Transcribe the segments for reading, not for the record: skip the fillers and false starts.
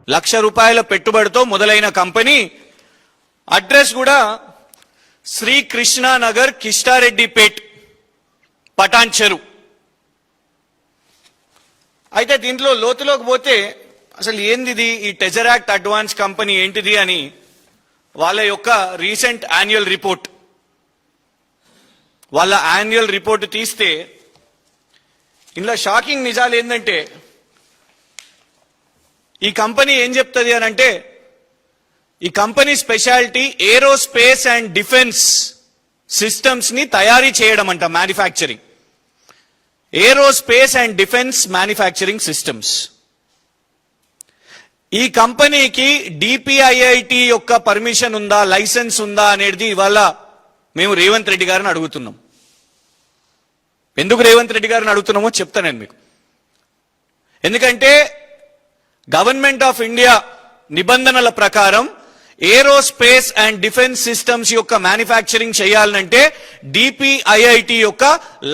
₹1,00,000 పెట్టుబడితో మొదలైన company. Address కూడా శ్రీ కృష్ణానగర్, కిష్టారెడ్డిపేట్, పటాన్ చెరు. అయితే దీంట్లో లోతులోకి పోతే అసలు ఏంది ఈ టెజరాక్ట్ అడ్వాన్స్ కంపెనీ ఏంటిది అని వాళ్ళ యొక్క రీసెంట్ యాన్యువల్ రిపోర్ట్, వాళ్ళ యాన్యువల్ రిపోర్ట్ తీస్తే ఇందులో షాకింగ్ నిజాలు ఏంటంటే ఈ కంపెనీ ఏం చెప్తుంది అని అంటే, ఈ company speciality aerospace and defence systems ని తయారీ చేయడం అంట, manufacturing. Aerospace and defence manufacturing systems. ఈ కంపెనీకి డిపిఐఐటి యొక్క పర్మిషన్ ఉందా, లైసెన్స్ ఉందా అనేది ఇవాళ మేము రేవంత్ రెడ్డి గారిని అడుగుతున్నాం. ఎందుకు రేవంత్ రెడ్డి గారిని అడుగుతున్నామో చెప్తాను నేను మీకు. ఎందుకంటే గవర్నమెంట్ ఆఫ్ ఇండియా నిబంధనల ప్రకారం ఏరోస్పేస్ అండ్ డిఫెన్స్ సిస్టమ్స్ యొక్క మ్యానుఫ్యాక్చరింగ్ చేయాలంటే డిపిఐఐటి యొక్క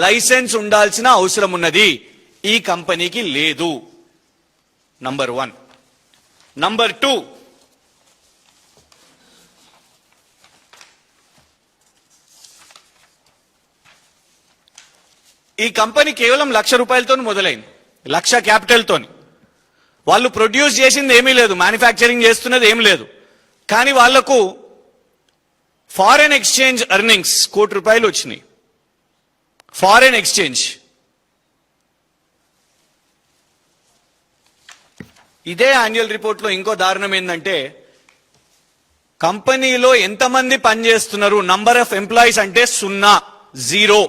లైసెన్స్ ఉండాల్సిన అవసరం ఉన్నది. ఈ కంపెనీకి లేదు. నంబర్ 1. నంబర్ 2, ఈ కంపెనీ కేవలం ₹1,00,000 మొదలైంది, 1,00,000 క్యాపిటల్తోని. వాళ్ళు ప్రొడ్యూస్ చేసింది ఏమీ లేదు, మ్యానుఫ్యాక్చరింగ్ చేస్తున్నది ఏమీ లేదు. కానీ వాళ్లకు ఫారెన్ ఎక్స్చేంజ్ ఎర్నింగ్స్ ₹1,00,00,000 వచ్చినాయి. Foreign exchange. ఇదే యాన్యువల్ రిపోర్ట్లో ఇంకో దారుణం ఏంటంటే, కంపెనీలో ఎంతమంది పనిచేస్తున్నారు, నంబర్ ఆఫ్ ఎంప్లాయీస్ అంటే 0.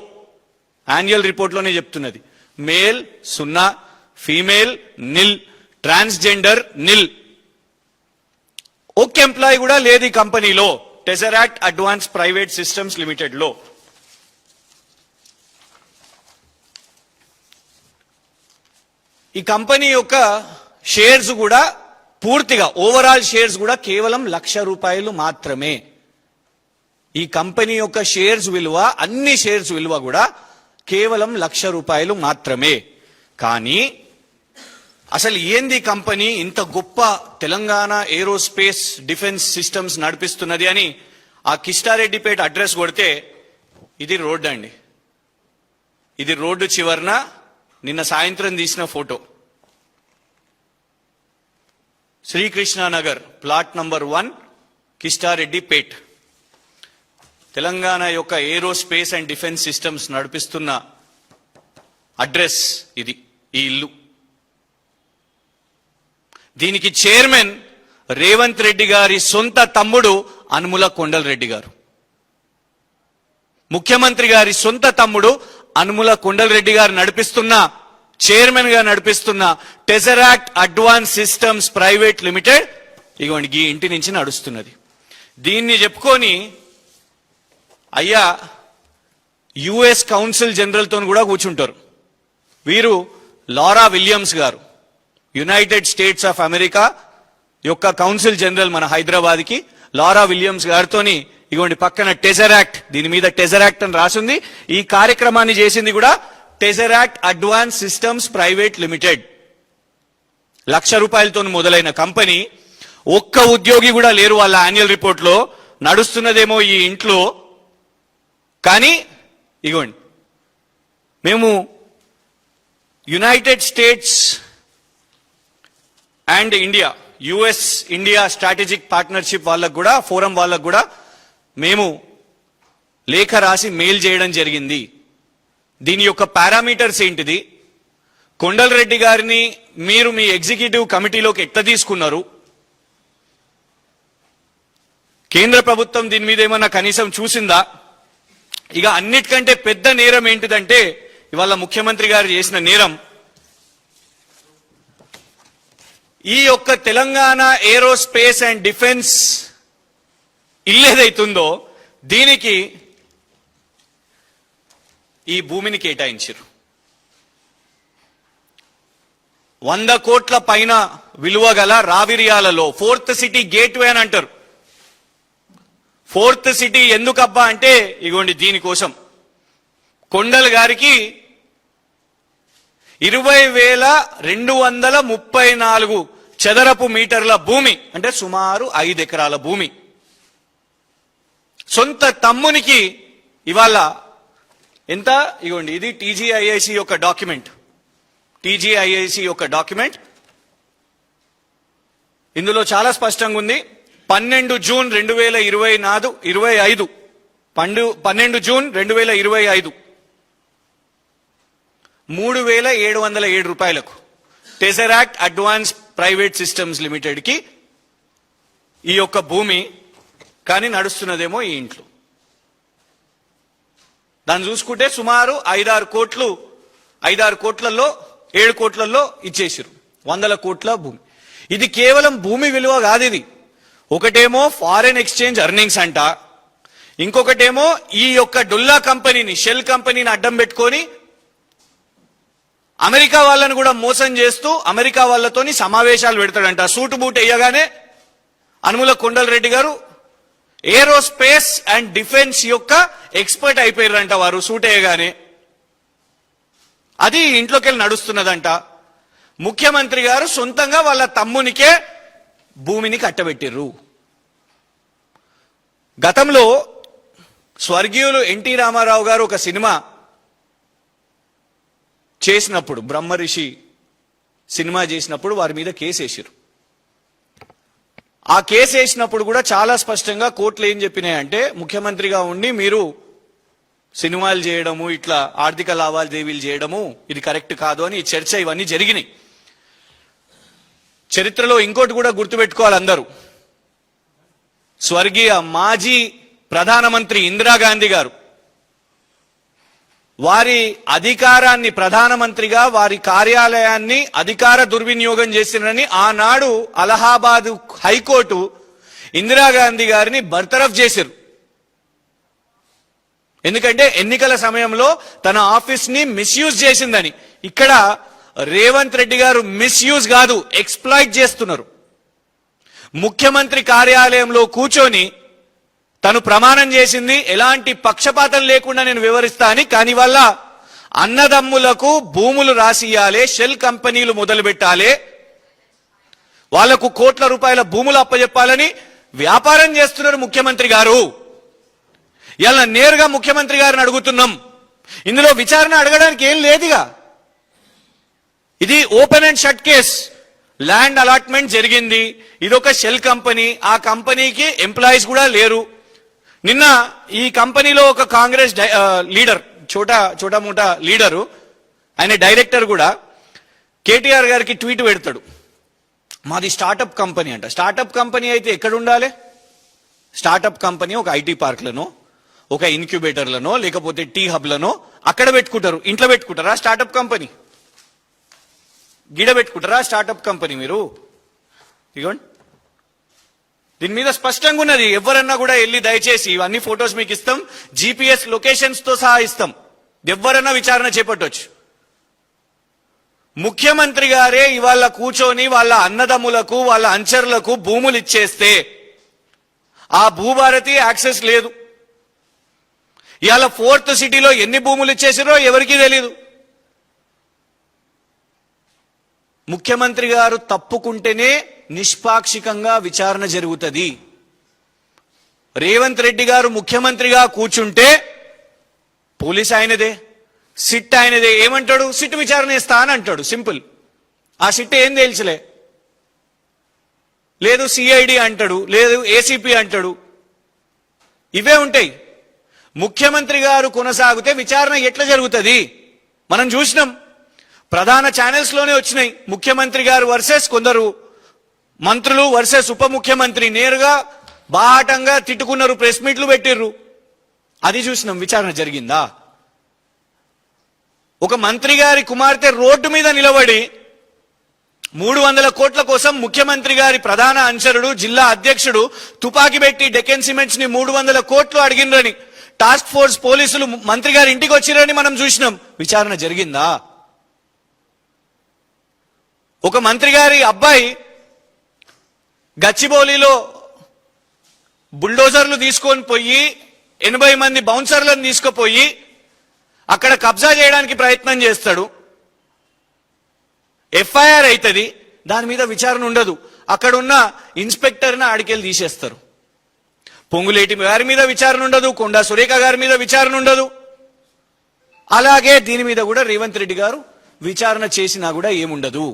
యాన్యువల్ రిపోర్ట్లోనే చెప్తున్నది. మేల్ 0, ఫీమేల్ నిల్, ట్రాన్స్జెండర్ నిల్. ఒక్క ఎంప్లాయీ కూడా లేదు ఈ కంపెనీలో, టెజరాక్ట్ అడ్వాన్స్ ప్రైవేట్ సిస్టమ్స్ లిమిటెడ్ లో. ఈ కంపెనీ యొక్క షేర్స్ కూడా పూర్తిగా, ఓవరాల్ షేర్స్ కూడా కేవలం ₹1,00,000 మాత్రమే. ఈ కంపెనీ యొక్క షేర్స్ విలువ, అన్ని షేర్స్ విలువ కూడా కేవలం ₹1,00,000 మాత్రమే. కానీ అసలు ఏంది కంపెనీ ఇంత గొప్ప తెలంగాణ ఏరోస్పేస్ డిఫెన్స్ సిస్టమ్స్ నడిపిస్తున్నది అని ఆ కిష్టారెడ్డిపేట అడ్రస్ కొడితే ఇది రోడ్డు అండి. ఇది రోడ్డు చివరన నిన్న సాయంత్రం తీసిన photo. Srikrishnanagar, plot number 1, Kishtareddypet. Telangana యొక్క ఏరోస్పేస్ అండ్ డిఫెన్స్ సిస్టమ్స్ నడిపిస్తున్న అడ్రస్ ఇది, ఈ ఇల్లు. దీనికి చైర్మన్ రేవంత్ రెడ్డి గారి సొంత తమ్ముడు అనుముల కొండలరెడ్డి గారు. ముఖ్యమంత్రి గారి సొంత తమ్ముడు అనుముల కొండలరెడ్డి గారు నడిపిస్తున్న, చైర్మన్ గా నడిపిస్తున్న టెజరాక్ట్ అడ్వాన్స్ సిస్టమ్స్ ప్రైవేట్ లిమిటెడ్ ఇగోండి ఈ ఇంటి నుంచి నడుస్తున్నది. దీన్ని చెప్పుకొని అయ్యా యుఎస్ కౌన్సిల్ జనరల్ తో కూడా కూర్చుంటారు. వీరు లారా విలియమ్స్ గారు, యునైటెడ్ స్టేట్స్ ఆఫ్ అమెరికా యొక్క కౌన్సిల్ జనరల్ మన హైదరాబాద్ కి. లారా విలియమ్స్ గారితోని ఇగోండి పక్కన టెజరాక్ట్, దీని మీద టెజరాక్ట్ అని రాసింది. ఈ కార్యక్రమాన్ని చేసింది కూడా టెజరాక్ట్ అడ్వాన్స్ సిస్టమ్స్ ప్రైవేట్ లిమిటెడ్. ₹1,00,000 మొదలైన కంపెనీ, ఒక్క ఉద్యోగి కూడా లేరు వాళ్ళ యాన్యువల్ రిపోర్ట్ లో. నడుస్తున్నదేమో ఈ ఇంట్లో. కానీ ఇగోండి, మేము United states and India, US India strategic partnership వాళ్ళకు కూడా, ఫోరం వాళ్ళకు కూడా మేము లేఖ రాసి మెయిల్ చేయడం జరిగింది. దీని యొక్క పారామీటర్స్ ఏంటిది, కొండలరెడ్డి గారిని మీరు మీ ఎగ్జిక్యూటివ్ కమిటీలోకి ఎట్లా తీసుకున్నారు, కేంద్ర ప్రభుత్వం దీని మీద ఏమన్నా కనీసం చూసిందా. ఇక అన్నిటికంటే పెద్ద నేరం ఏంటిదంటే, ఇవాళ ముఖ్యమంత్రి గారు చేసిన నేరం, ఈ యొక్క తెలంగాణ ఏరోస్పేస్ అండ్ డిఫెన్స్ ఇల్లు ఏదైతుందో దీనికి ఈ భూమిని కేటాయించారు. 100 కోట్ల పైన విలువ గల రావిరియాలలో 4th సిటీ గేట్వే అని అంటారు. 4th సిటీ ఎందుకబ్బా అంటే ఇగోండి దీనికోసం. కొండల్ గారికి 20,234 చదరపు మీటర్ల భూమి, అంటే సుమారు 5 ఎకరాల భూమి సొంత తమ్మునికి ఇవాళ ఎంత? ఇగోండి, ఇది టీజీఐఐసి యొక్క డాక్యుమెంట్. టీజీఐఐసి యొక్క డాక్యుమెంట్ ఇందులో చాలా స్పష్టంగా ఉంది. 12 జూన్ 2025 12 జూన్ 2025 3,707 రూపాయలకు టెజరాక్ట్ అడ్వాన్స్ ప్రైవేట్ సిస్టమ్స్ లిమిటెడ్ కి ఈ యొక్క భూమి, కానీ నడుస్తున్నదేమో ఈ ఇంట్లో. దాన్ని చూసుకుంటే సుమారు 5-6 కోట్లు, 5-6 కోట్లలో 7 కోట్లలో ఇచ్చేసారు. 100 కోట్ల భూమి. ఇది కేవలం భూమి విలువ కాదు. ఇది ఒకటేమో ఫారెన్ ఎక్స్చేంజ్ ఎర్నింగ్స్ అంట, ఇంకొకటేమో ఈ యొక్క డుల్లా కంపెనీని, షెల్ కంపెనీని అడ్డం పెట్టుకొని అమెరికా వాళ్ళని కూడా మోసం చేస్తూ అమెరికా వాళ్ళతోని సమావేశాలు పెడతాడంట. సూటు బూట్ వేయగానే అనుముల కొండలరెడ్డి గారు ఏరోస్పేస్ అండ్ డిఫెన్స్ యొక్క ఎక్స్పర్ట్ అయిపోయారంట వారు సూట్ వేయగానే. అది ఇంట్లోకి వెళ్ళి నడుస్తున్నదంట. ముఖ్యమంత్రి గారు సొంతంగా వాళ్ళ తమ్మునికే భూమిని కట్టబెట్టిర్రు. గతంలో స్వర్గీయులు ఎన్టీ రామారావు గారు ఒక సినిమా చేసినప్పుడు, బ్రహ్మరిషి సినిమా చేసినప్పుడు వారి మీద కేసు వేసారు. ఆ కేసు వేసినప్పుడు కూడా చాలా స్పష్టంగా కోర్టులు ఏం చెప్పినాయంటే, ముఖ్యమంత్రిగా ఉండి మీరు సినిమాలు చేయడము, ఇట్లా ఆర్థిక లావాదేవీలు చేయడము ఇది కరెక్ట్ కాదు అని చర్చ ఇవన్నీ జరిగినాయి. చరిత్రలో ఇంకోటి కూడా గుర్తుపెట్టుకోవాలి అందరూ. స్వర్గీయ మాజీ ప్రధానమంత్రి ఇందిరాగాంధీ గారు వారి అధికారాన్ని, ప్రధానమంత్రిగా వారి కార్యాలయాన్ని అధికార దుర్వినియోగం చేసినని ఆనాడు అలహాబాద్ హైకోర్టు ఇందిరాగాంధీ గారిని బర్తరఫ్ చేశారు. ఎందుకంటే ఎన్నికల సమయంలో తన ఆఫీస్ ని మిస్యూజ్ చేసిందని. ఇక్కడ రేవంత్ రెడ్డి గారు మిస్యూజ్ కాదు, ఎక్స్ప్లాయిట్ చేస్తున్నారు. ముఖ్యమంత్రి కార్యాలయంలో కూర్చొని తను ప్రమాణం చేసింది ఎలాంటి పక్షపాతం లేకుండా నేను వివరిస్తా అని. కానీ వల్ల అన్నదమ్ములకు భూములు రాసియాలే, షెల్ కంపెనీలు మొదలు పెట్టాలి, వాళ్లకు కోట్ల రూపాయల భూములు అప్పచెప్పాలని వ్యాపారం చేస్తున్నారు ముఖ్యమంత్రి గారు. ఇలా నేరుగా ముఖ్యమంత్రి గారిని అడుగుతున్నాం. ఇందులో విచారణ అడగడానికి ఏం లేదుగా. ఇది open and shut case. Land allotment జరిగింది, ఇదొక షెల్ కంపెనీ, ఆ కంపెనీకి ఎంప్లాయీస్ కూడా లేరు. నిన్న ఈ కంపెనీలో ఒక కాంగ్రెస్ లీడర్, చోటా మోటా లీడరు, ఆయన డైరెక్టర్ కూడా కేటీఆర్ గారికి ట్వీట్ పెడతాడు, మాది స్టార్టప్ కంపెనీ అంట. స్టార్టప్ కంపెనీ అయితే ఎక్కడ ఉండాలి? స్టార్టప్ కంపెనీ ఒక ఐటీ పార్క్లను, ఒక ఇన్క్యుబేటర్లను, లేకపోతే టీ హబ్లను అక్కడ పెట్టుకుంటారు. ఇంట్లో పెట్టుకుంటారా స్టార్టప్ కంపెనీ? గిడ పెట్టుకుంటారా స్టార్టప్ కంపెనీ మీరు? ఇగోండి, దీని మీద స్పష్టంగా ఉన్నది. ఎవరన్నా కూడా వెళ్ళి దయచేసి ఇవన్నీ ఫొటోస్ మీకు ఇస్తాం, జీపీఎస్ లొకేషన్స్ తో సహా ఇస్తాం, ఎవరన్నా విచారణ చేపట్టవచ్చు. ముఖ్యమంత్రి గారే ఇవాళ కూర్చొని వాళ్ళ అన్నదమ్ములకు, వాళ్ళ అంచర్లకు భూములు ఇచ్చేస్తే ఆ భూభారతి యాక్సెస్ లేదు. ఇవాళ 4th సిటీలో ఎన్ని భూములు ఇచ్చేసారో ఎవరికీ తెలియదు. ముఖ్యమంత్రి గారు తప్పుకుంటేనే నిష్పాక్షికంగా విచారణ జరుగుతుంది. రేవంత్ రెడ్డి గారు ముఖ్యమంత్రిగా కూర్చుంటే పోలీస్ ఆయనదే, సిట్ ఆయనదే. ఏమంటాడు? సిట్ విచారణ ఇస్తా అని అంటాడు, సింపుల్. ఆ సిట్ ఏం తేల్చలే, లేదు సిఐడి అంటాడు, లేదు ఏసీపీ అంటాడు. ఇవే ఉంటాయి. ముఖ్యమంత్రి గారు కొనసాగితే విచారణ ఎట్లా జరుగుతుంది? మనం చూసినాం, ప్రధాన ఛానల్స్ లోనే వచ్చినాయి. ముఖ్యమంత్రి గారు వర్సెస్ కొందరు మంత్రులు వర్సెస్ ఉప ముఖ్యమంత్రి నేరుగా బాహటంగా తిట్టుకున్నారు, ప్రెస్ మీట్లు పెట్టిర్రు. అది చూసినాం. విచారణ జరిగిందా? ఒక మంత్రి గారి కుమార్తె రోడ్డు మీద నిలబడి 300 కోట్ల కోసం ముఖ్యమంత్రి గారి ప్రధాన అనుచరుడు, జిల్లా అధ్యక్షుడు తుపాకీ పెట్టి డెక్కన్ సిమెంట్స్ ని 300 కోట్లు అడిగినరని టాస్క్ ఫోర్స్ పోలీసులు మంత్రి గారి ఇంటికి వచ్చిరని మనం చూసినాం. విచారణ జరిగిందా? ఒక మంత్రి గారి అబ్బాయి గచ్చిబౌలిలో బుల్డోజర్లు తీసుకొని పోయి 80 మంది బౌన్సర్లను తీసుకుపోయి అక్కడ కబ్జా చేయడానికి ప్రయత్నం చేస్తాడు. ఎఫ్ఐఆర్ అవుతుంది, దాని మీద విచారణ ఉండదు. అక్కడ ఉన్న ఇన్స్పెక్టర్ని ఆడికెళ్ళి తీసేస్తారు. పొంగులేటి గారి మీద విచారణ ఉండదు, కొండా సురేఖ గారి మీద విచారణ ఉండదు. అలాగే దీని మీద కూడా రేవంత్ రెడ్డి గారు విచారణ చేసినా కూడా ఏముండదు.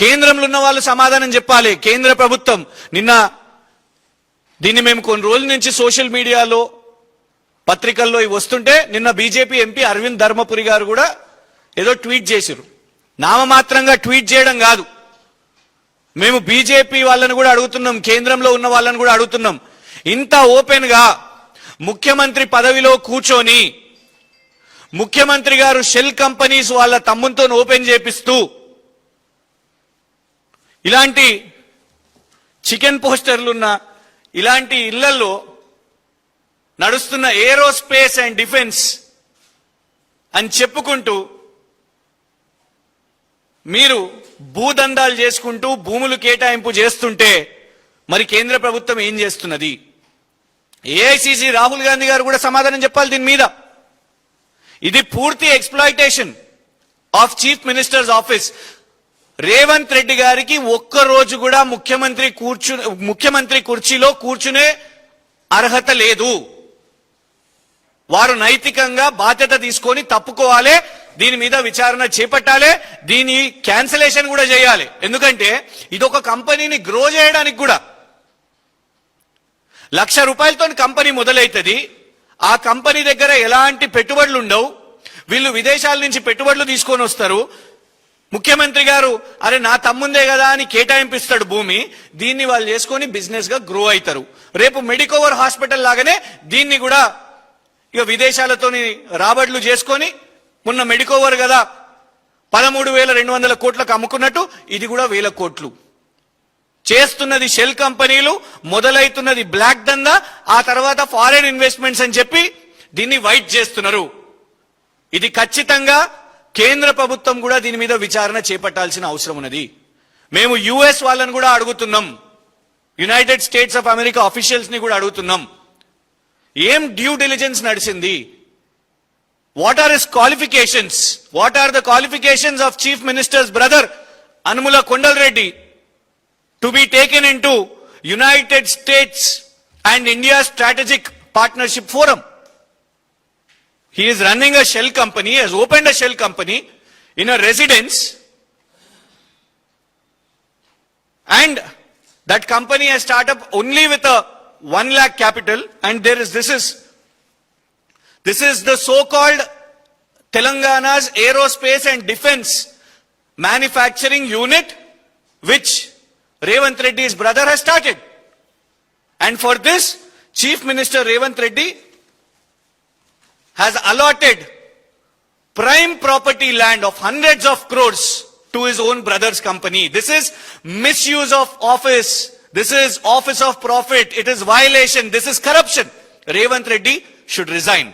కేంద్రంలో ఉన్న వాళ్ళు సమాధానం చెప్పాలి. కేంద్ర ప్రభుత్వం నిన్న దీన్ని మేము కొన్ని రోజుల నుంచి సోషల్ మీడియాలో పత్రికల్లో వస్తుంటే నిన్న బీజేపీ ఎంపీ అరవింద్ ధర్మపురి గారు కూడా ఏదో ట్వీట్ చేశారు. నామమాత్రంగా ట్వీట్ చేయడం కాదు, మేము బీజేపీ వాళ్ళని కూడా అడుగుతున్నాం, కేంద్రంలో ఉన్న వాళ్ళని కూడా అడుగుతున్నాం. ఇంత ఓపెన్ గా ముఖ్యమంత్రి పదవిలో కూర్చొని ముఖ్యమంత్రి గారు షెల్ కంపెనీస్ వాళ్ళ తమ్ముతో ఓపెన్ చేపిస్తూ ఇలాంటి చికెన్ పోస్టర్లున్న ఇలాంటి ఇళ్లలో నడుస్తున్న ఏరోస్పేస్ అండ్ డిఫెన్స్ అని చెప్పుకుంటూ మీరు భూదందాలు చేసుకుంటూ భూములు కేటాయింపు చేస్తుంటే మరి కేంద్ర ప్రభుత్వం ఏం చేస్తున్నది? ఏఐసిసి రాహుల్ గాంధీ గారు కూడా సమాధానం చెప్పాలి దీని మీద. ఇది పూర్తి exploitation of chief ministers office. Revanth Reddy గారికి ఒక్కరోజు కూడా ముఖ్యమంత్రి కుర్చీలో కూర్చునే అర్హత లేదు. వారు నైతికంగా బాధ్యత తీసుకొని తప్పుకోవాలి, దీని మీద విచారణ చేపట్టాలి, దీని క్యాన్సిలేషన్ కూడా చేయాలి. ఎందుకంటే ఇది ఒక కంపెనీని గ్రో చేయడానికి కూడా ₹1,00,000 కంపెనీ మొదలైతుంది. ఆ కంపెనీ దగ్గర ఎలాంటి పెట్టుబడులు ఉండవు, వీళ్ళు విదేశాల నుంచి పెట్టుబడులు తీసుకొని వస్తారు. ముఖ్యమంత్రి గారు అరే నా తమ్ముందే కదా అని కేటాయింపిస్తాడు భూమి, దీన్ని వాళ్ళు చేసుకొని బిజినెస్ గా గ్రో అవుతారు. రేపు మెడికోవర్ హాస్పిటల్ లాగానే దీన్ని కూడా ఇక విదేశాలతోని రాబడులు చేసుకొని మొన్న మెడికోవర్ కదా 13,200 కోట్లకు అమ్ముకున్నట్టు ఇది కూడా 1,000 కోట్లు చేస్తున్నది షెల్ కంపెనీలు, మొదలైతున్నది బ్లాక్ దందా, ఆ తర్వాత ఫారెన్ ఇన్వెస్ట్మెంట్స్ అని చెప్పి దీన్ని వైట్ చేస్తున్నారు. ఇది ఖచ్చితంగా కేంద్ర ప్రభుత్వం కూడా దీని మీద విచారణ చేపట్టాల్సిన అవసరం ఉన్నది. మేము యుఎస్ వాళ్ళని కూడా అడుగుతున్నాం, united states of America officials ని కూడా అడుగుతున్నాం, ఏం డ్యూ డిలిజెన్స్ నడిచింది? What are his qualifications? What are the qualifications of chief minister's brother Anumula Kondal Reddy to be taken in to united states and India strategic partnership forum? He is running a shell company, he has opened a shell company in a residence, and that company has started up only with a 1 lakh capital, and this is the so-called Telangana's aerospace and defense manufacturing unit which Revanth Reddy's brother has started. And for this, Chief Minister Revanth Reddy has allotted prime property land of hundreds of crores to his own brother's company. This is misuse of office. This is office of profit. It is violation. This is corruption. Revanth Reddy should resign.